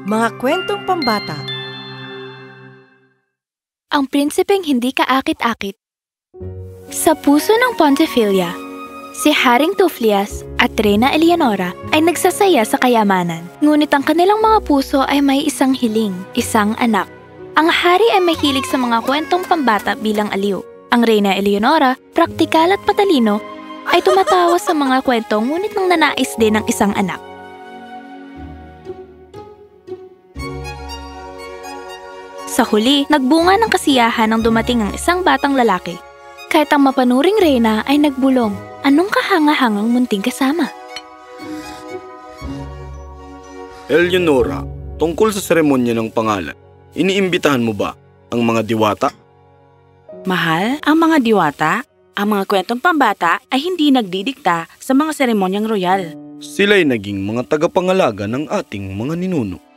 Mga kwentong pambata. Ang prinsipeng hindi kaakit-akit. Sa puso ng Pontefilia, si Haring Tuflias at Reyna Eleonora ay nagsasaya sa kayamanan. Ngunit ang kanilang mga puso ay may isang hiling, isang anak. Ang hari ay mahilig sa mga kwentong pambata bilang aliw. Ang Reyna Eleonora, praktikal at patalino, ay tumatawa sa mga kwento ngunit nang nanais din ng isang anak. Sa huli, nagbunga ng kasiyahan nang dumating ang isang batang lalaki. Kahit ang mapanuring Reyna ay nagbulong, anong kahanga-hangang munting kasama? Eleonora, tungkol sa seremonya ng pangalan, iniimbitahan mo ba ang mga diwata? Mahal, ang mga diwata, ang mga kwentong pambata ay hindi nagdidikta sa mga seremonyang royal. Sila'y naging mga tagapangalaga ng ating mga ninuno.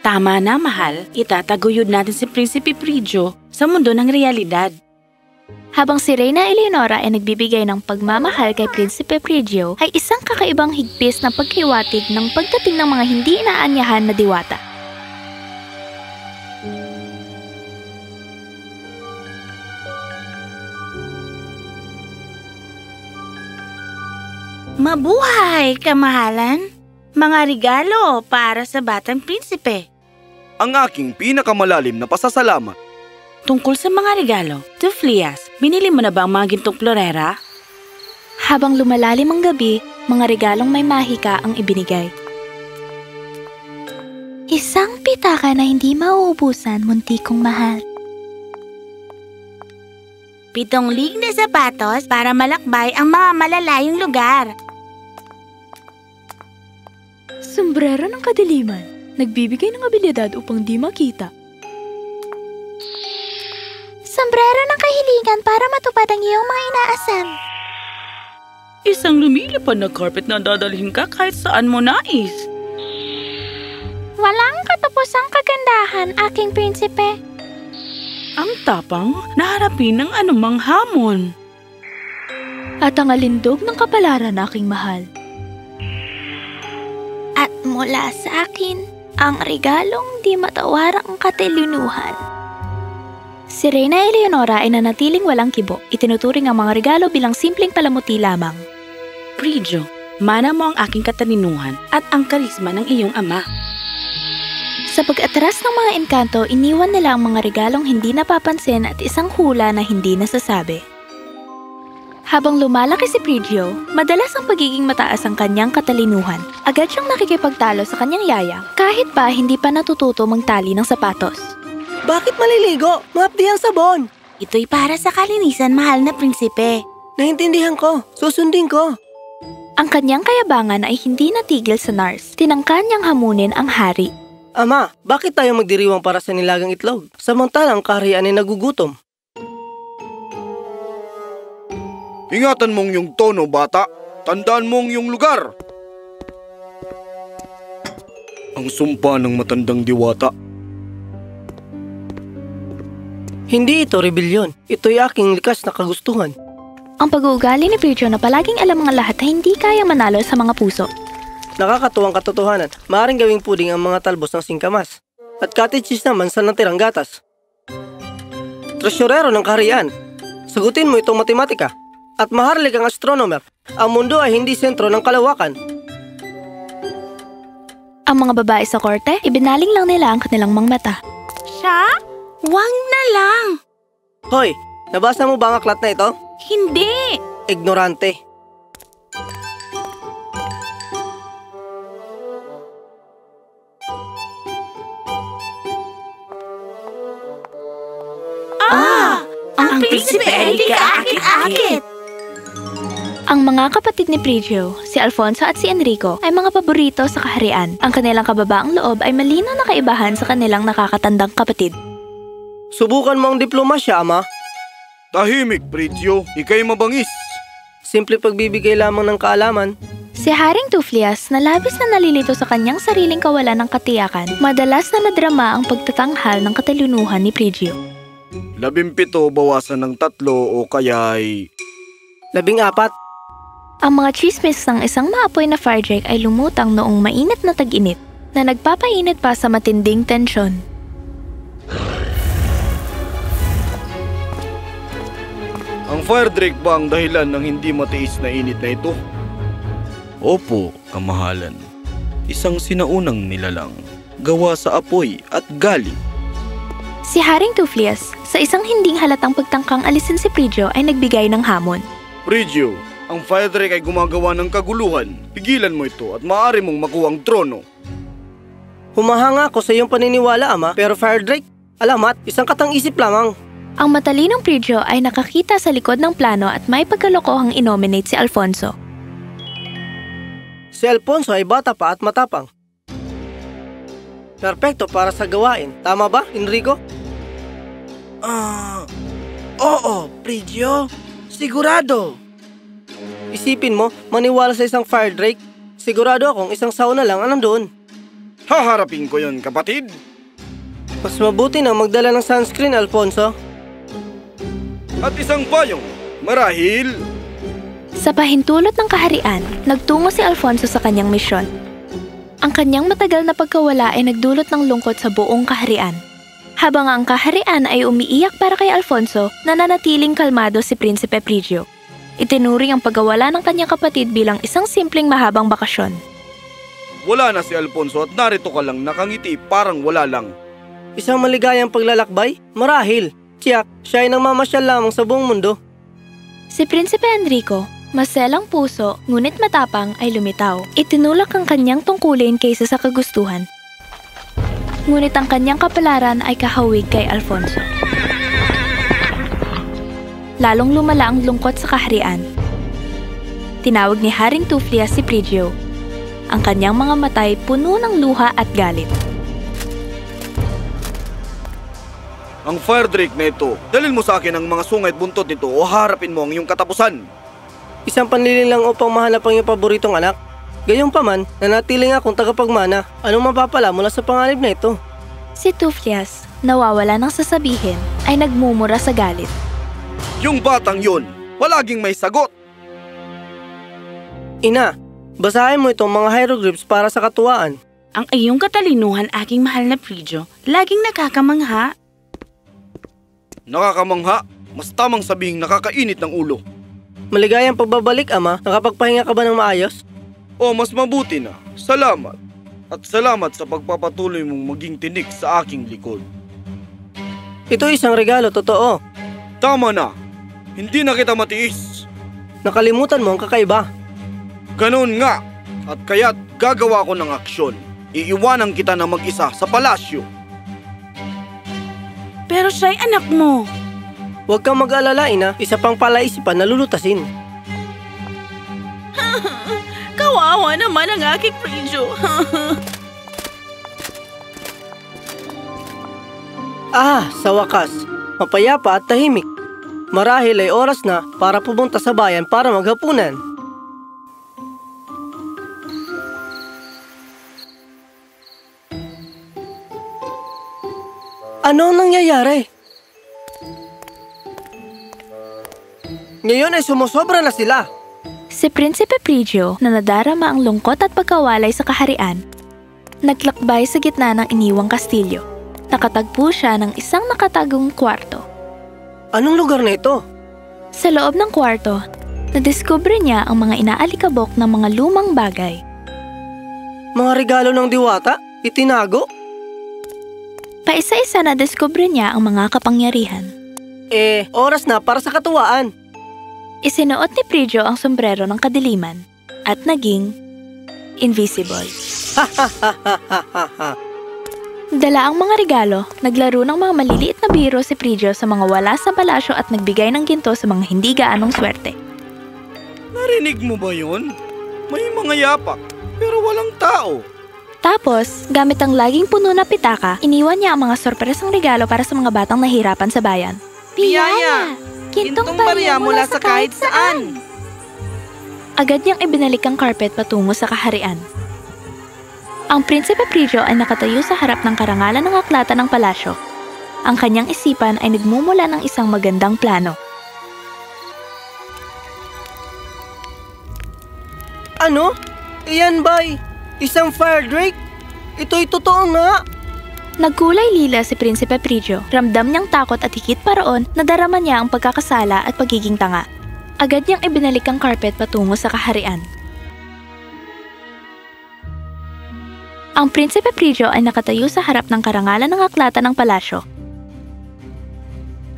Tama na, mahal. Itataguyod natin si Prinsipe Prigio sa mundo ng realidad. Habang si Reyna Eleonora ay nagbibigay ng pagmamahal kay Prinsipe Prigio, ay isang kakaibang higpis na paghiwatig ng pagdating ng mga hindi inaanyahan na diwata. Mabuhay, kamahalan! Mga regalo para sa batang prinsipe. Ang aking pinakamalalim na pasasalamat. Tungkol sa mga regalo, Tuflias, binili mo na ba ang mga gintong florera? Habang lumalalim ang gabi, mga regalong may mahika ang ibinigay. Isang pitaka na hindi mauubusan, munti kong mahal. 7 lig na sapatos para malakbay ang mga malalayong lugar. Sombrero ng kadiliman, nagbibigay ng abilidad upang di makita. Sombrero ng kahilingan para matupad ang iyong mga inaasam. Isang lumilipad na carpet na dadalhin ka kahit saan mo nais. Walang katapusang kagandahan, aking prinsipe. Ang tapang na harapin ng anumang hamon. At ang alindog ng kapalaran, aking mahal. At mula sa akin, ang regalong di matawarang katilinuhan. Si Reyna Eleonora ay nanatiling walang kibo. Itinuturing ang mga regalo bilang simpleng palamuti lamang. Prigio, mana mo ang aking katalinuhan at ang karisma ng iyong ama. Sa pag-atras ng mga engkanto, iniwan nila ang mga regalong hindi napapansin at isang hula na hindi nasasabi. Habang lumalaki si Prigio, madalas ang pagiging mataas ang kanyang katalinuhan. Agad siyang nakikipagtalo sa kanyang yaya, kahit pa hindi pa natututo magtali ng sapatos. Bakit maliligo? Mahapdi ang sabon. Ito'y para sa kalinisan, mahal na prinsipe. Naintindihan ko. Susundin ko. Ang kanyang kayabangan ay hindi natigil sa Nars. Tinangka niyang hamunin ang hari. Ama, bakit tayo magdiriwang para sa nilagang itlog? Samantalang kaharian ay nagugutom. Ingatan mong yung tono, bata. Tandaan mong yung lugar. Ang sumpa ng matandang diwata. Hindi ito rebelyon. Ito'y aking likas na kagustuhan. Ang pag-uugali ni Prigio na palaging alam mga lahat na hindi kayang manalo sa mga puso. Nakakatuwang katotohanan. Maaaring gawing puding ang mga talbos ng singkamas. At cottage cheese naman sa natirang gatas. Tresyurero ng kaharian. Sagutin mo itong matematika. At maharlik ang astronomer. Ang mundo ay hindi sentro ng kalawakan. Ang mga babae sa korte, ibinaling lang nila ang kanilang mga mata. Siya? Wag na lang! Hoy, nabasa mo ba ang aklat na ito? Hindi! Ignorante. Ang prinsipe ay di kaakit-akit! Ang mga kapatid ni Prigio, si Alfonso at si Enrico, ay mga paborito sa kaharian. Ang kanilang kababaang loob ay malinaw na kaibahan sa kanilang nakakatandang kapatid. Subukan mo ang diplomasya, ama. Tahimik, Prigio. Ika'y mabangis. Simple pagbibigay lamang ng kaalaman. Si Haring Tuflias na labis na nalilito sa kanyang sariling kawalan ng katiyakan, madalas na nadrama ang pagtatanghal ng katalinuhan ni Prigio. 17 bawasan ng 3 o kaya'y 14. Ang mga chismis ng isang maapoy na fire jake ay lumutang noong mainit na tag-init. na nagpapainit pa sa matinding tensyon. Ang fire drake ba ang dahilan ng hindi matiis na init na ito? Opo, kamahalan. Isang sinaunang nilalang, gawa sa apoy at galit. Si Haring Tuflias, sa isang hinding halatang pagtangkang alisin si Prigio ay nagbigay ng hamon. Prigio, ang fire drake ay gumagawa ng kaguluhan. Pigilan mo ito at maaari mong makuha ang trono. Humahanga ako sa iyong paniniwala, Ama, pero Fire Drake, alamat, isang katang-isip lamang. Ang matalinong Prigio ay nakakita sa likod ng plano at may pagkalokohang inominate si Alfonso. Si Alfonso ay bata pa at matapang. Perpekto para sa gawain. Tama ba, Enrico? Oo, Prigio. Sigurado. Isipin mo, maniwala sa isang Fire Drake. Sigurado akong isang sauna lang ang nandoon. Haharapin ko yon, kapatid. Mas mabuti na magdala ng sunscreen, Alfonso. At isang payong, marahil. Sa pahintulot ng kaharian, nagtungo si Alfonso sa kanyang misyon. Ang kanyang matagal na pagkawala ay nagdulot ng lungkot sa buong kaharian. Habang ang kaharian ay umiiyak para kay Alfonso, nananatiling kalmado si Prinsipe Prigio. Itinuring ang pagkawala ng kanyang kapatid bilang isang simpleng mahabang bakasyon. Wala na si Alfonso at narito ka lang nakangiti parang wala lang. Isang maligayang paglalakbay? Marahil. Tiyak, siya ay namamasyal lamang sa buong mundo. Si Prinsipe Enrico, maselang puso ngunit matapang ay lumitaw. Itinulak ang kanyang tungkulin kaysa sa kagustuhan. Ngunit ang kanyang kapalaran ay kahawig kay Alfonso. Lalong lumala ang lungkot sa kaharian. Tinawag ni Haring Tuflias si Prigio. Ang kanyang mga matay puno ng luha at galit. Ang fire drake na ito, dalhin mo sa akin ang mga sungay at buntot nito o harapin mo ang iyong katapusan. Isang panlilin lang upang mahanap ang iyong paboritong anak. Gayunpaman, nanatiling akong tagapagmana. Anong mapapala mula sa panganib na ito? Si Tuflias, nawawala ng sasabihin, ay nagmumura sa galit. Yung batang yun, palaging may sagot. Ina, basahin mo itong mga hieroglyphs para sa katuwaan. Ang iyong katalinuhan, aking mahal na Prigio, laging nakakamangha. Nakakamangha, mas tamang sabihing nakakainit ng ulo. Maligayang pagbabalik, Ama. Nakapagpahinga ka ba ng maayos? O mas mabuti na, salamat. At salamat sa pagpapatuloy mong maging tinik sa aking likod. Ito isang regalo, totoo. Tama na, hindi na kita matiis. Nakalimutan mo ang kakaiba. Ganun nga, at kaya't gagawa ko ng aksyon. Iiwanan kita na mag-isa sa palasyo. Pero siya'y anak mo. Huwag kang mag-alala, Ina. Isa pang palaisipan na lulutasin. Kawawa naman ang aking Prigio. Sa wakas. Mapayapa at tahimik. Marahil ay oras na para pumunta sa bayan para maghapunan. Ano ang nangyayari? Ngayon ay sumusobra na sila. Si Prinsipe Prigio na nadarama ang lungkot at pagkawalay sa kaharian, naglakbay sa gitna ng iniwang kastilyo. Nakatagpo siya ng isang nakatagong kwarto. Anong lugar na ito? Sa loob ng kwarto, nadiskubre niya ang mga inaalikabok ng mga lumang bagay. Mga regalo ng diwata? Itinago? Paisa-isa na diskubre niya ang mga kapangyarihan. Oras na para sa katuwaan. Isinuot ni Prigio ang sombrero ng kadiliman at naging invisible. Dala ang mga regalo, naglaro ng mga maliliit na biro si Prigio sa mga wala sa palasyo at nagbigay ng ginto sa mga hindi gaanong swerte. Narinig mo ba yun? May mga yapak, pero walang tao. Tapos, gamit ang laging puno na pitaka, iniwan niya ang mga sorpresang regalo para sa mga batang nahihirapan sa bayan. Biyaya! Gintong barya mula sa kahit saan! Agad niyang ibinalik ang carpet patungo sa kaharian. Ang Prinsipe Prigio ay nakatayo sa harap ng karangalan ng aklatan ng palasyo. Ang kanyang isipan ay nagmumula ng isang magandang plano. Ano? Iyan ba'y isang fire drake? Ito'y totoo nga! Nagkulay lila si Prinsipe Prigio. Ramdam niyang takot at higit pa roon, nadarama niya ang pagkakasala at pagiging tanga. Agad niyang ibinalik ang carpet patungo sa kaharian. Ang Prinsipe Prigio ay nakatayo sa harap ng karangalan ng aklatan ng palasyo.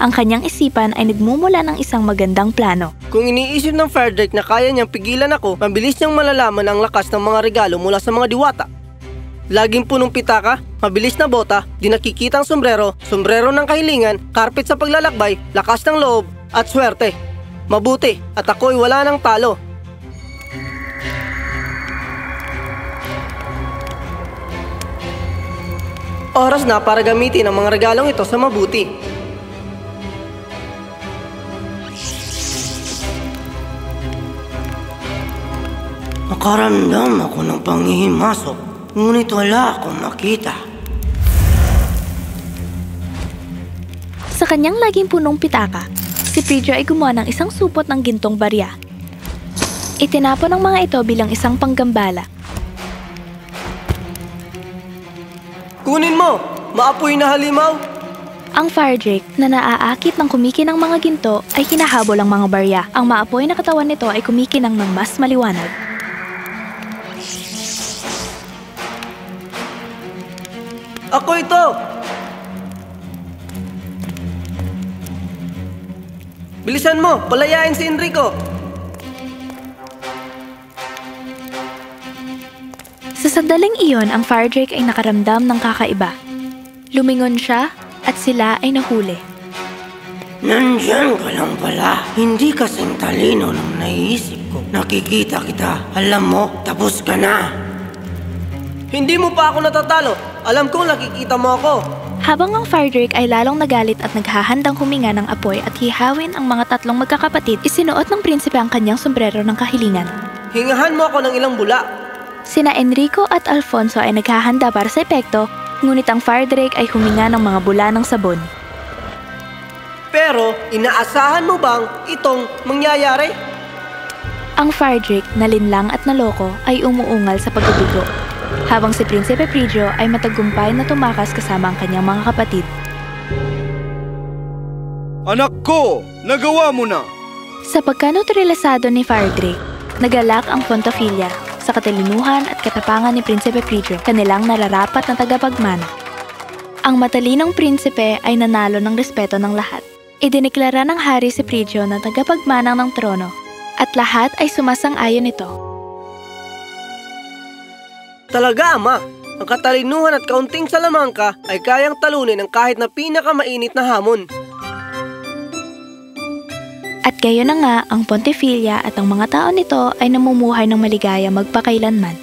Ang kanyang isipan ay nagmumula ng isang magandang plano. Kung iniisip ng Frederick na kaya niyang pigilan ako, mabilis niyang malalaman ang lakas ng mga regalo mula sa mga diwata. Laging punong pitaka, mabilis na bota, di nakikitang sombrero, sombrero ng kahilingan, carpet sa paglalakbay, lakas ng loob, at swerte. Mabuti, at ako'y wala ng talo. Oras na para gamitin ang mga regalong ito sa mabuti. Nakaramdam ako ng panghihimasok, ngunit wala akong makita. Sa kanyang laging punong pitaka, si Prigio ay gumawa ng isang supot ng gintong barya. Itinapon ang mga ito bilang isang panggambala. Kunin mo! Maapoy na halimaw! Ang fire drake na naaakit ng kumikinang mga ginto ay hinahabol ang mga barya. Ang maapoy na katawan nito ay kumikinang ng mas maliwanag. Ako ito! Bilisan mo! Palayain si Enrico! Sa sandaling iyon, ang fire drake ay nakaramdam ng kakaiba. Lumingon siya at sila ay nahuli. Nandiyan ka lang pala. Hindi kasing talino ng naiisip ko. Nakikita kita. Alam mo, tapos ka na. Hindi mo pa ako natatalo. Alam kong nakikita mo ako. Habang ang fire drake ay lalong nagalit at naghahandang huminga ng apoy at hihawin ang mga tatlong magkakapatid, isinuot ng prinsipe ang kanyang sombrero ng kahilingan. Hingahan mo ako ng ilang bula. Sina Enrico at Alfonso ay naghahanda para sa epekto, ngunit ang fire drake ay huminga ng mga bula ng sabon. Pero, inaasahan mo bang itong mangyayari? Ang fire drake na linlang at naloko ay umuungal sa pagdudugo, habang si Prinsipe Prigio ay matagumpay na tumakas kasama ang kanyang mga kapatid. Anak ko! Nagawa mo na! Sa pagkanutrilasado ni fire drake, nagalak ang Fontofilla sa katalinuhan at katapangan ni Prinsipe Prigio, kanilang nararapat na tagapagmana. Ang matalinong prinsipe ay nanalo ng respeto ng lahat. Idineklara ng hari si Prigio na tagapagmanang ng trono, at lahat ay sumasang-ayon nito. Talaga, Ama. Ang katalinuhan at kaunting salamangka ay kayang talunin ang kahit na pinakamainit na hamon. At gayon na nga, ang Pontefilla at ang mga tao nito ay namumuhay ng maligaya magpakailanman.